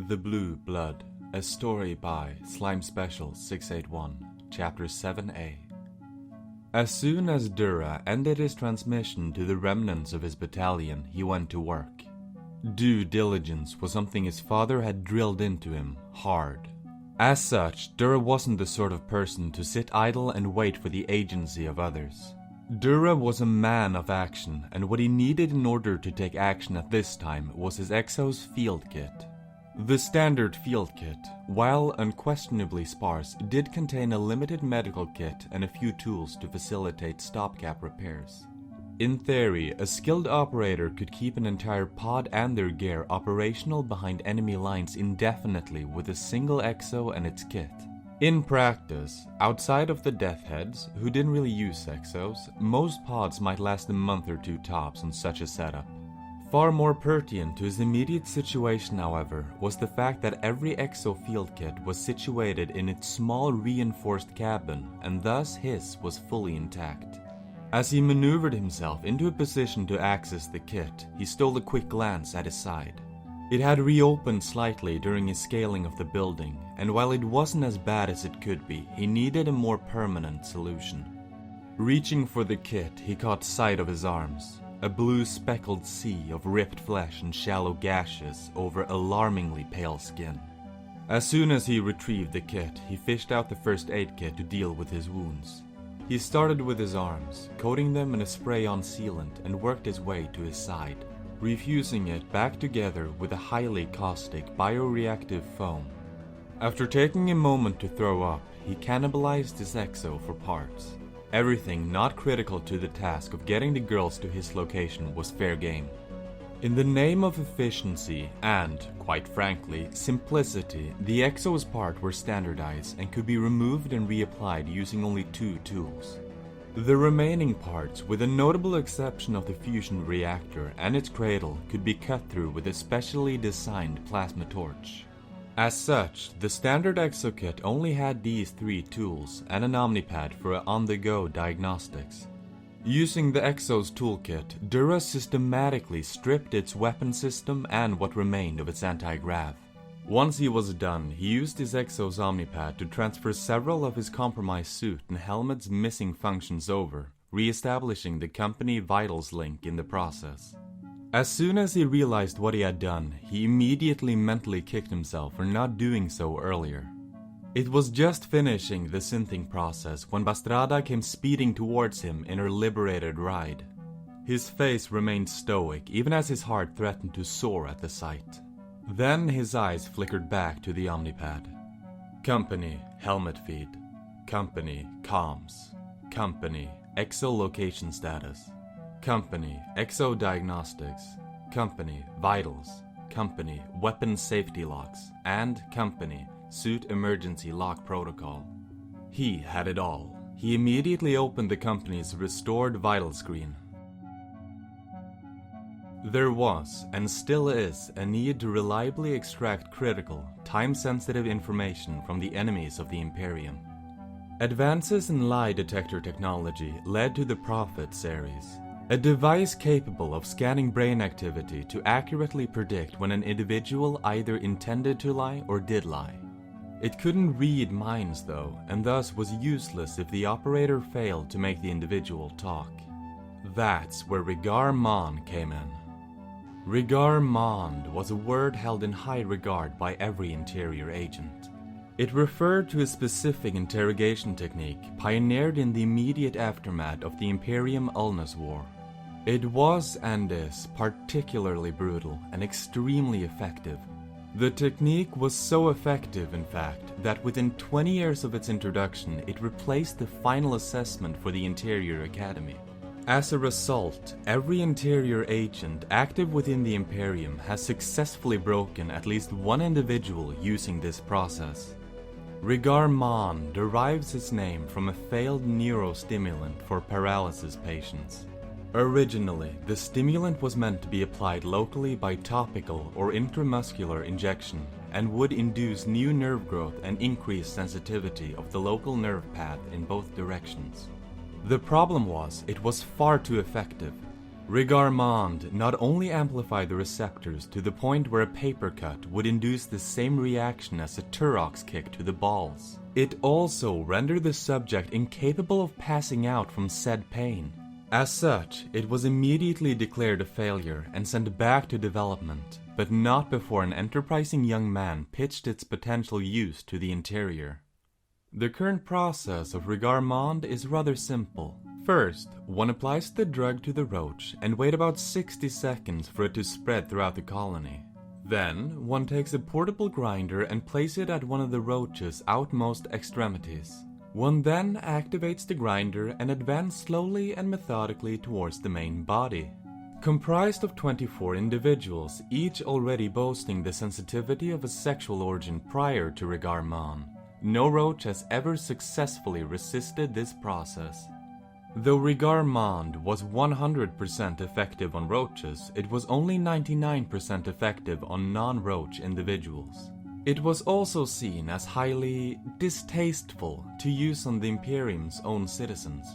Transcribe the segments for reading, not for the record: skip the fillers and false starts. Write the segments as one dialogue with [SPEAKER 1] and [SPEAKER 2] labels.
[SPEAKER 1] The Blue Blood, a story by Slime Special 681, Chapter 7a. As soon as Dura ended his transmission to the remnants of his battalion, he went to work. Due diligence was something his father had drilled into him hard. As such, Dura wasn't the sort of person to sit idle and wait for the agency of others. Dura was a man of action, and what he needed in order to take action at this time was his Exos field kit. The standard field kit, while unquestionably sparse, did contain a limited medical kit and a few tools to facilitate stopgap repairs. In theory, a skilled operator could keep an entire pod and their gear operational behind enemy lines indefinitely with a single Exo and its kit. In practice, outside of the Death Heads, who didn't really use Exos, most pods might last a month or two tops on such a setup. Far more pertinent to his immediate situation, however, was the fact that every Exo field kit was situated in its small reinforced cabin, and thus his was fully intact. As he maneuvered himself into a position to access the kit, he stole a quick glance at his side. It had reopened slightly during his scaling of the building, and while it wasn't as bad as it could be, he needed a more permanent solution. Reaching for the kit, he caught sight of his arms. A blue speckled sea of ripped flesh and shallow gashes over alarmingly pale skin. As soon as he retrieved the kit, he fished out the first aid kit to deal with his wounds. He started with his arms, coating them in a spray-on sealant, and worked his way to his side, refusing it back together with a highly caustic bioreactive foam. After taking a moment to throw up, he cannibalized his Exo for parts. Everything not critical to the task of getting the girls to his location was fair game. In the name of efficiency and, quite frankly, simplicity, the Exo's parts were standardized and could be removed and reapplied using only two tools. The remaining parts, with a notable exception of the fusion reactor and its cradle, could be cut through with a specially designed plasma torch. As such, the standard Exo kit only had these three tools and an Omnipad for on-the-go diagnostics. Using the Exo's toolkit, Dura systematically stripped its weapon system and what remained of its anti-grav. Once he was done, he used his Exo's Omnipad to transfer several of his compromised suit and helmet's missing functions over, re-establishing the company Vitals link in the process. As soon as he realized what he had done, he immediately mentally kicked himself for not doing so earlier. It was just finishing the synthing process when Bastrada came speeding towards him in her liberated ride. His face remained stoic even as his heart threatened to soar at the sight. Then his eyes flickered back to the Omnipad. Company, helmet feed. Company, comms. Company, Exo location status. Company, Exo Diagnostics. Company, Vitals. Company, Weapon Safety Locks. And Company, Suit Emergency Lock Protocol. He had it all. He immediately opened the company's restored vital screen. There was, and still is, a need to reliably extract critical, time-sensitive information from the enemies of the Imperium. Advances in lie detector technology led to the Prophet series. A device capable of scanning brain activity to accurately predict when an individual either intended to lie or did lie. It couldn't read minds though, and thus was useless if the operator failed to make the individual talk. That's where Rigar Mond came in. Rigar Mond was a word held in high regard by every interior agent. It referred to a specific interrogation technique pioneered in the immediate aftermath of the Imperium-Ulnus War. It was, and is, particularly brutal and extremely effective. The technique was so effective, in fact, that within 20 years of its introduction, it replaced the final assessment for the Interior Academy. As a result, every interior agent active within the Imperium has successfully broken at least one individual using this process. Rigar Mond derives its name from a failed neurostimulant for paralysis patients. Originally, the stimulant was meant to be applied locally by topical or intramuscular injection and would induce new nerve growth and increase sensitivity of the local nerve path in both directions. The problem was, it was far too effective. Rigarmond not only amplified the receptors to the point where a paper cut would induce the same reaction as a Turox kick to the balls, it also rendered the subject incapable of passing out from said pain. As such, it was immediately declared a failure and sent back to development, but not before an enterprising young man pitched its potential use to the interior. The current process of Rigarmond is rather simple. First, one applies the drug to the roach and wait about 60 seconds for it to spread throughout the colony. Then, one takes a portable grinder and places it at one of the roach's outmost extremities. One then activates the grinder and advances slowly and methodically towards the main body. Comprised of 24 individuals, each already boasting the sensitivity of a sexual origin prior to Rigarmond, no roach has ever successfully resisted this process. Though Rigarmond was 100% effective on roaches, it was only 99% effective on non-roach individuals. It was also seen as highly distasteful to use on the Imperium's own citizens.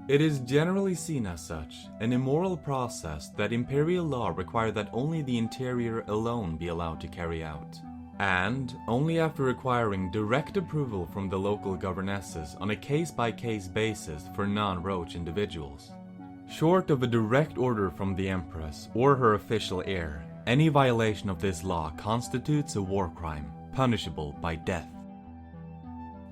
[SPEAKER 1] It is generally seen as such, an immoral process that Imperial law required that only the interior alone be allowed to carry out, and only after requiring direct approval from the local governesses on a case-by-case basis for non-roach individuals. Short of a direct order from the Empress or her official heir, any violation of this law constitutes a war crime, punishable by death.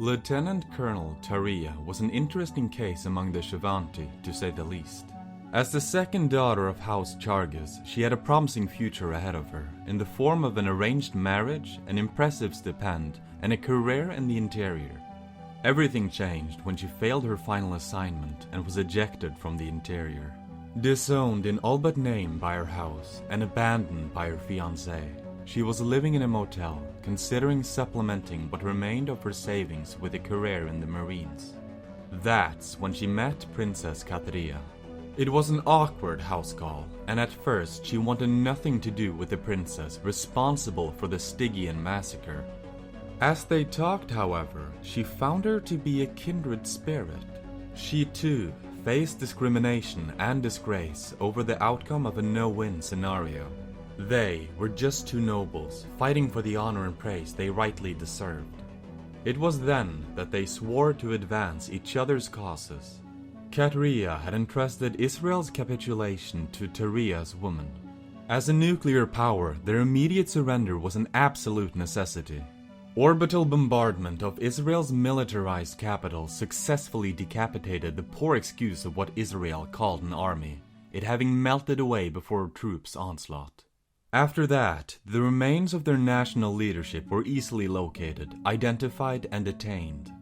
[SPEAKER 1] Lieutenant Colonel Taria was an interesting case among the Shivanti, to say the least. As the second daughter of House Chargas, she had a promising future ahead of her, in the form of an arranged marriage, an impressive stipend, and a career in the interior. Everything changed when she failed her final assignment and was ejected from the interior. Disowned in all but name by her house and abandoned by her fiancé, she was living in a motel, considering supplementing what remained of her savings with a career in the Marines. That's when she met Princess Katria. It was an awkward house call, and at first she wanted nothing to do with the princess responsible for the Stygian massacre. As they talked, however, she found her to be a kindred spirit. She too faced discrimination and disgrace over the outcome of a no-win scenario. They were just two nobles, fighting for the honor and praise they rightly deserved. It was then that they swore to advance each other's causes. Katria had entrusted Israel's capitulation to Taria's woman. As a nuclear power, their immediate surrender was an absolute necessity. Orbital bombardment of Israel's militarized capital successfully decapitated the poor excuse of what Israel called an army, it having melted away before troops' onslaught. After that, the remains of their national leadership were easily located, identified, and detained.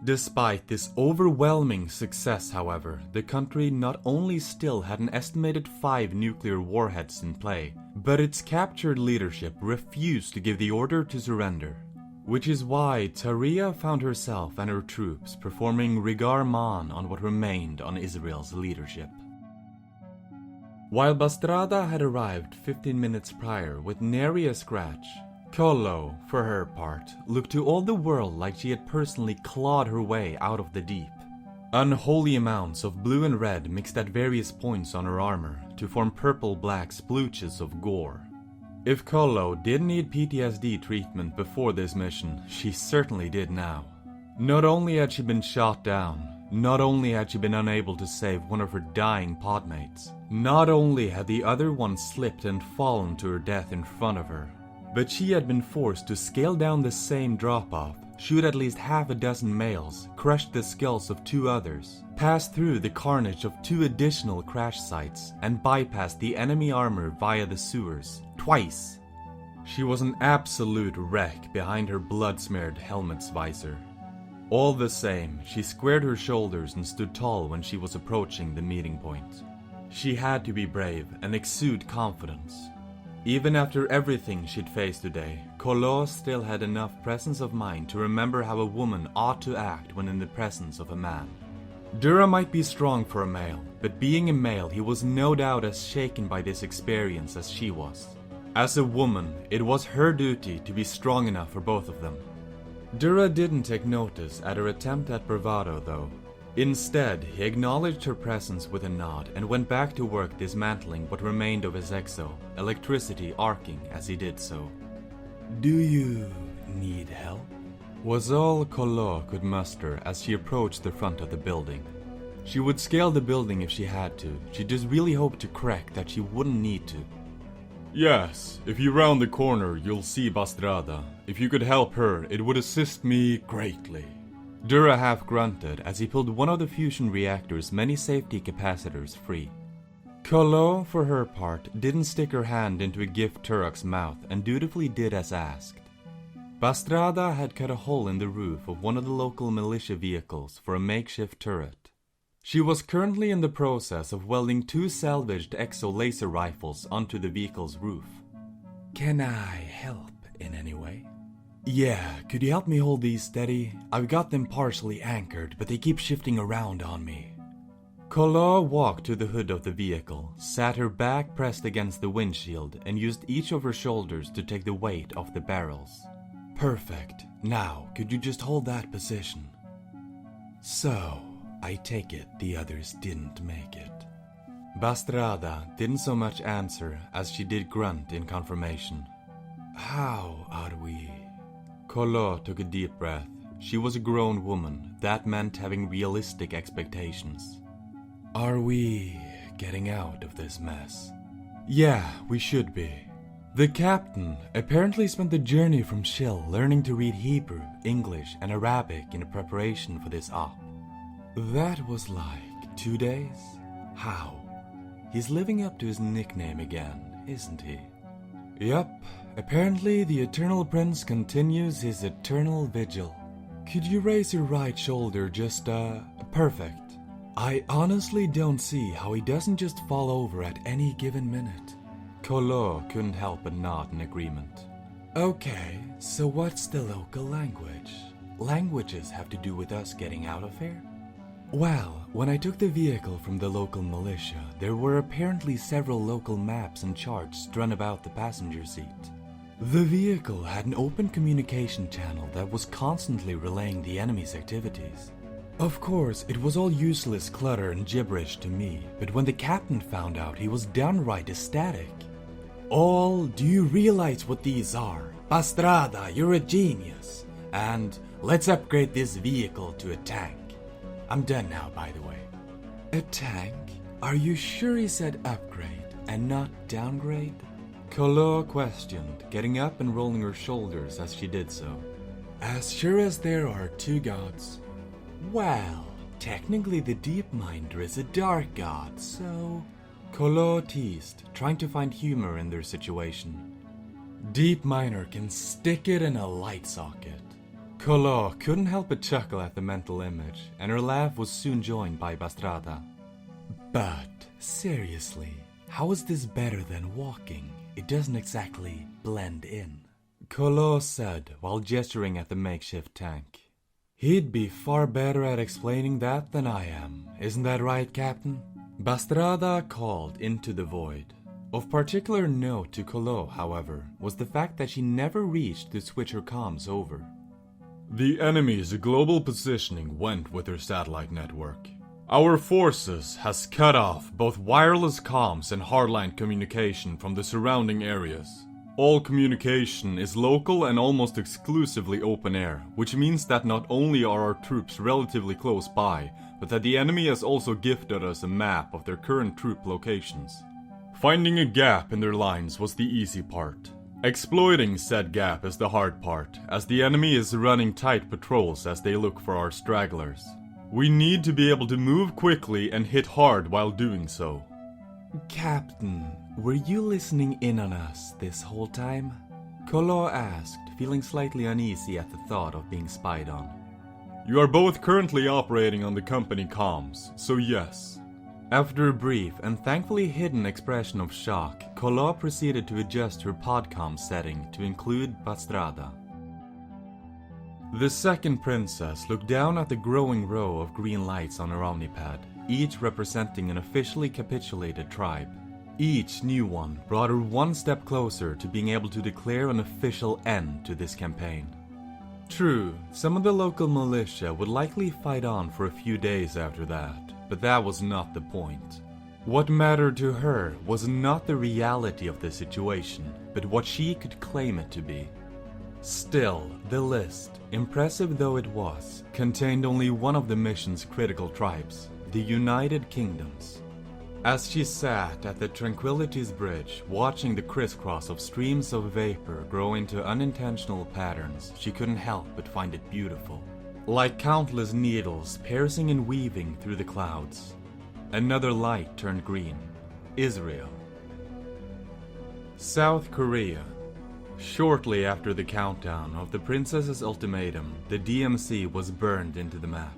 [SPEAKER 1] Despite this overwhelming success, however, the country not only still had an estimated 5 nuclear warheads in play, but its captured leadership refused to give the order to surrender. Which is why Taria found herself and her troops performing Rigarmond on what remained on Israel's leadership. While Bastrada had arrived 15 minutes prior with nary a scratch, Kollo, for her part, looked to all the world like she had personally clawed her way out of the deep. Unholy amounts of blue and red mixed at various points on her armor to form purple-black splotches of gore. If Kollo did need PTSD treatment before this mission, she certainly did now. Not only had she been shot down, not only had she been unable to save one of her dying podmates, not only had the other one slipped and fallen to her death in front of her, but she had been forced to scale down the same drop-off, shoot at least half a dozen males, crush the skulls of 2 others, pass through the carnage of 2 additional crash sites, and bypass the enemy armor via the sewers, twice. She was an absolute wreck behind her blood-smeared helmet's visor. All the same, she squared her shoulders and stood tall when she was approaching the meeting point. She had to be brave and exude confidence. Even after everything she'd faced today, Kollo still had enough presence of mind to remember how a woman ought to act when in the presence of a man. Dura might be strong for a male, but being a male, he was no doubt as shaken by this experience as she was. As a woman, it was her duty to be strong enough for both of them. Dura didn't take notice at her attempt at bravado, though. Instead, he acknowledged her presence with a nod and went back to work dismantling what remained of his exo, electricity arcing as he did so. "Do you need help?" was all Collot could muster as she approached the front of the building. She would scale the building if she had to. She just really hoped to crack that she wouldn't need to. "Yes, if you round the corner, you'll see Bastrada. If you could help her, it would assist me greatly." Dura half grunted as he pulled one of the fusion reactor's many safety capacitors free. Collot, for her part, didn't stick her hand into a gift Turok's mouth and dutifully did as asked. Bastrada had cut a hole in the roof of one of the local militia vehicles for a makeshift turret. She was currently in the process of welding 2 salvaged exo laser rifles onto the vehicle's roof. "Can I help in any way?" "Yeah, could you help me hold these steady? I've got them partially anchored, but they keep shifting around on me." Collot walked to the hood of the vehicle, sat her back pressed against the windshield, and used each of her shoulders to take the weight off the barrels. "Perfect. Now, could you just hold that position?" "So, I take it the others didn't make it." Bastrada didn't so much answer as she did grunt in confirmation. "How are we?" Collot took a deep breath. She was a grown woman. That meant having realistic expectations. "Are we getting out of this mess?" "Yeah, we should be." The captain apparently spent the journey from Shill learning to read Hebrew, English, and Arabic in preparation for this op. That was like 2 days? How? He's living up to his nickname again, isn't he? Yup, apparently the Eternal Prince continues his eternal vigil. Could you raise your right shoulder just, perfect? I honestly don't see how he doesn't just fall over at any given minute. Collot couldn't help but nod in agreement. Okay, so what's the local language? Languages have to do with us getting out of here? Well, when I took the vehicle from the local militia, there were apparently several local maps and charts strewn about the passenger seat. The vehicle had an open communication channel that was constantly relaying the enemy's activities. Of course, it was all useless clutter and gibberish to me, but when the captain found out, he was downright ecstatic. Do you realize what these are? Bastrada, you're a genius. And let's upgrade this vehicle to a tank. I'm done now, by the way. A tank? Are you sure he said upgrade and not downgrade? Collot questioned, getting up and rolling her shoulders as she did so. As sure as there are 2 gods. Well, technically the DeepMinder is a dark god, so... Collot teased, trying to find humor in their situation. DeepMinder can stick it in a light socket. Collot couldn't help but chuckle at the mental image, and her laugh was soon joined by Bastrada. But, seriously, how is this better than walking? It doesn't exactly blend in. Collot said while gesturing at the makeshift tank. He'd be far better at explaining that than I am. Isn't that right, Captain? Bastrada called into the void. Of particular note to Collot, however, was the fact that she never reached to switch her comms over. The enemy's global positioning went with their satellite network. Our forces has cut off both wireless comms and hardline communication from the surrounding areas. All communication is local and almost exclusively open air, which means that not only are our troops relatively close by, but that the enemy has also gifted us a map of their current troop locations. Finding a gap in their lines was the easy part. Exploiting said gap is the hard part, as the enemy is running tight patrols as they look for our stragglers. We need to be able to move quickly and hit hard while doing so. Captain, were you listening in on us this whole time? Collot asked, feeling slightly uneasy at the thought of being spied on. You are both currently operating on the company comms, so yes. After a brief and thankfully hidden expression of shock, Collot proceeded to adjust her podcom setting to include Bastrada. The second princess looked down at the growing row of green lights on her omnipad, each representing an officially capitulated tribe. Each new one brought her one step closer to being able to declare an official end to this campaign. True, some of the local militia would likely fight on for a few days after that, but that was not the point. What mattered to her was not the reality of the situation, but what she could claim it to be. Still, the list, impressive though it was, contained only one of the mission's critical tribes, the United Kingdoms. As she sat at the Tranquility's bridge, watching the crisscross of streams of vapor grow into unintentional patterns, she couldn't help but find it beautiful. Like countless needles piercing and weaving through the clouds. Another light turned green. Israel. South Korea. Shortly after the countdown of the Princess's ultimatum, the DMZ was burned into the map.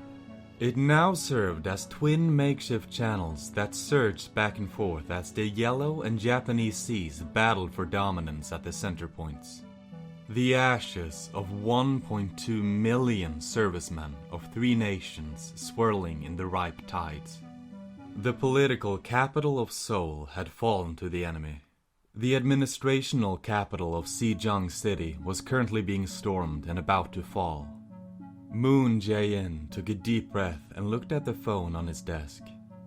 [SPEAKER 1] It now served as twin makeshift channels that surged back and forth as the Yellow and Japanese seas battled for dominance at the center points. The ashes of 1.2 million servicemen of 3 nations swirling in the ripe tides. The political capital of Seoul had fallen to the enemy. The administrational capital of Sejong City was currently being stormed and about to fall. Moon Jae-in took a deep breath and looked at the phone on his desk.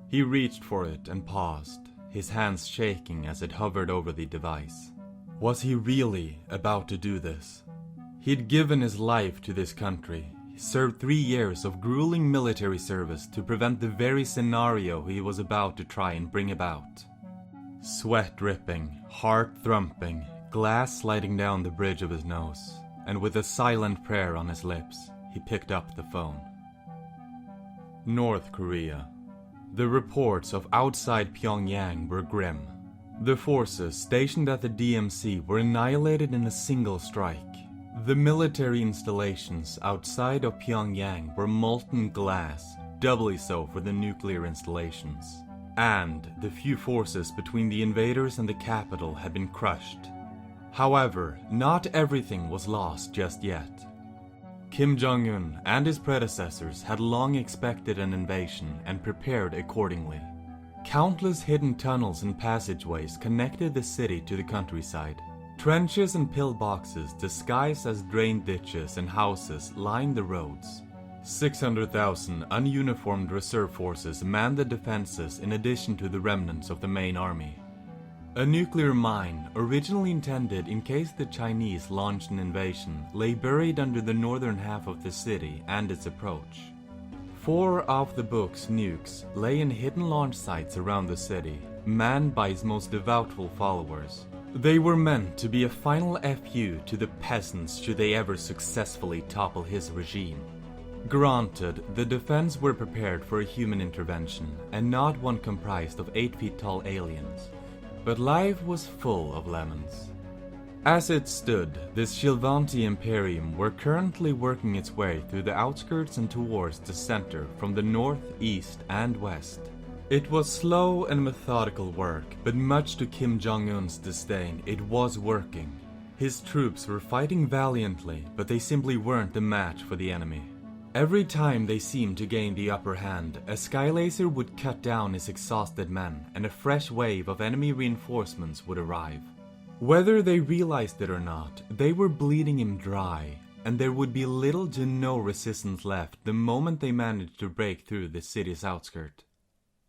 [SPEAKER 1] He reached for it and paused, his hands shaking as it hovered over the device. Was he really about to do this? He'd given his life to this country. He served 3 years of grueling military service to prevent the very scenario he was about to try and bring about. Sweat dripping, heart thumping, glass sliding down the bridge of his nose, and with a silent prayer on his lips, he picked up the phone. North Korea. The reports of outside Pyongyang were grim. The forces stationed at the DMZ were annihilated in a single strike. The military installations outside of Pyongyang were molten glass, doubly so for the nuclear installations. And the few forces between the invaders and the capital had been crushed. However, not everything was lost just yet. Kim Jong-un and his predecessors had long expected an invasion and prepared accordingly. Countless hidden tunnels and passageways connected the city to the countryside. Trenches and pillboxes disguised as drained ditches and houses lined the roads. 600,000 ununiformed reserve forces manned the defenses in addition to the remnants of the main army. A nuclear mine, originally intended in case the Chinese launched an invasion, lay buried under the northern half of the city and its approach. 4 off-the-books nukes lay in hidden launch sites around the city, manned by his most devoutful followers. They were meant to be a final FU to the peasants should they ever successfully topple his regime. Granted, the defense were prepared for a human intervention, and not one comprised of 8 feet tall aliens. But life was full of lemons. As it stood, this Shilvanti Imperium were currently working its way through the outskirts and towards the center from the north, east, and west. It was slow and methodical work, but much to Kim Jong-un's disdain, it was working. His troops were fighting valiantly, but they simply weren't the match for the enemy. Every time they seemed to gain the upper hand, a Skylaser would cut down his exhausted men, and a fresh wave of enemy reinforcements would arrive. Whether they realized it or not, they were bleeding him dry, and there would be little to no resistance left the moment they managed to break through the city's outskirts.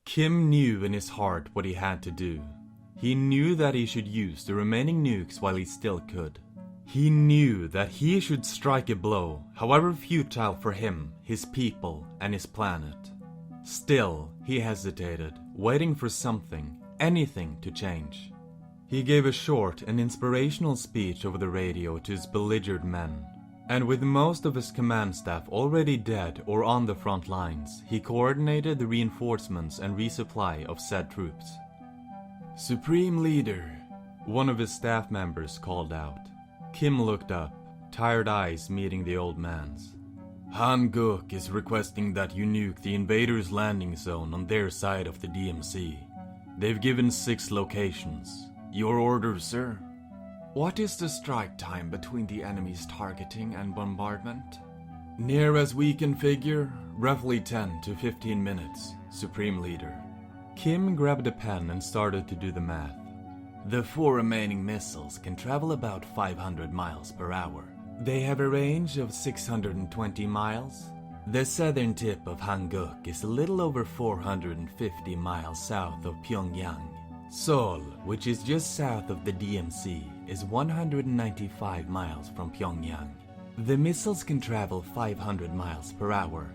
[SPEAKER 1] Kim knew in his heart what he had to do. He knew that he should use the remaining nukes while he still could. He knew that he should strike a blow, however futile for him, his people, and his planet. Still, he hesitated, waiting for something, anything to change. He gave a short and inspirational speech over the radio to his beleaguered men. And with most of his command staff already dead or on the front lines, he coordinated the reinforcements and resupply of said troops. "Supreme Leader," one of his staff members called out. Kim looked up, tired eyes meeting the old man's. "Han Guk is requesting that you nuke the invaders' landing zone on their side of the DMZ. They've given 6 locations. Your order, sir?" "What is the strike time between the enemy's targeting and bombardment?" "Near as we can figure, roughly 10 to 15 minutes, Supreme Leader." Kim grabbed a pen and started to do the math. The 4 remaining missiles can travel about 500 miles per hour. They have a range of 620 miles. The southern tip of Hanguk is a little over 450 miles south of Pyongyang. Seoul, which is just south of the DMZ, is 195 miles from Pyongyang. The missiles can travel 500 miles per hour.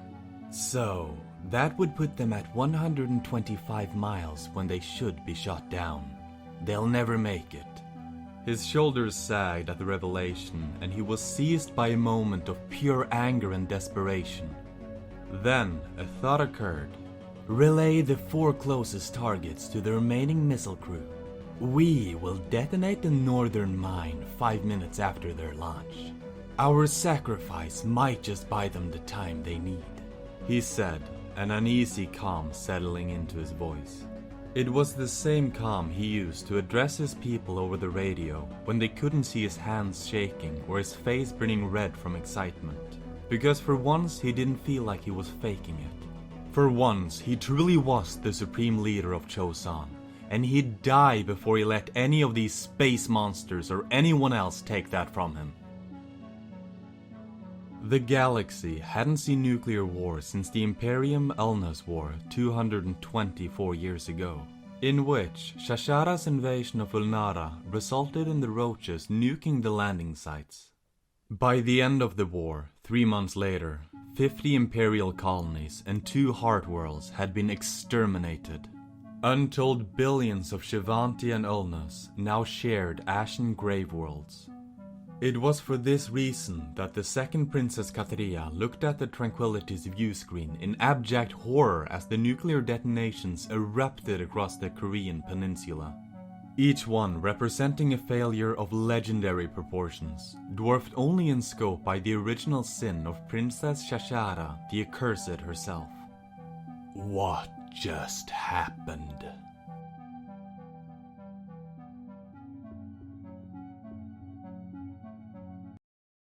[SPEAKER 1] So, that would put them at 125 miles when they should be shot down. They'll never make it. His shoulders sagged at the revelation, and he was seized by a moment of pure anger and desperation. Then, a thought occurred. Relay the 4 closest targets to the remaining missile crew. We will detonate the northern mine 5 minutes after their launch. Our sacrifice might just buy them the time they need, he said, an uneasy calm settling into his voice. It was the same calm he used to address his people over the radio when they couldn't see his hands shaking or his face burning red from excitement. Because for once he didn't feel like he was faking it. For once he truly was the supreme leader of Chosun, and he'd die before he let any of these space monsters or anyone else take that from him. The galaxy hadn't seen nuclear war since the Imperium Ulnas War 224 years ago, in which Shashara's invasion of Ulnara resulted in the Roaches nuking the landing sites. By the end of the war, 3 months later, 50 Imperial colonies and 2 heart worlds had been exterminated. Untold billions of Shivanti and Ulnas now shared ashen grave worlds. It was for this reason that the second Princess Katria looked at the Tranquility's view screen in abject horror as the nuclear detonations erupted across the Korean peninsula. Each one representing a failure of legendary proportions, dwarfed only in scope by the original sin of Princess Shashara, the Accursed herself. What just happened?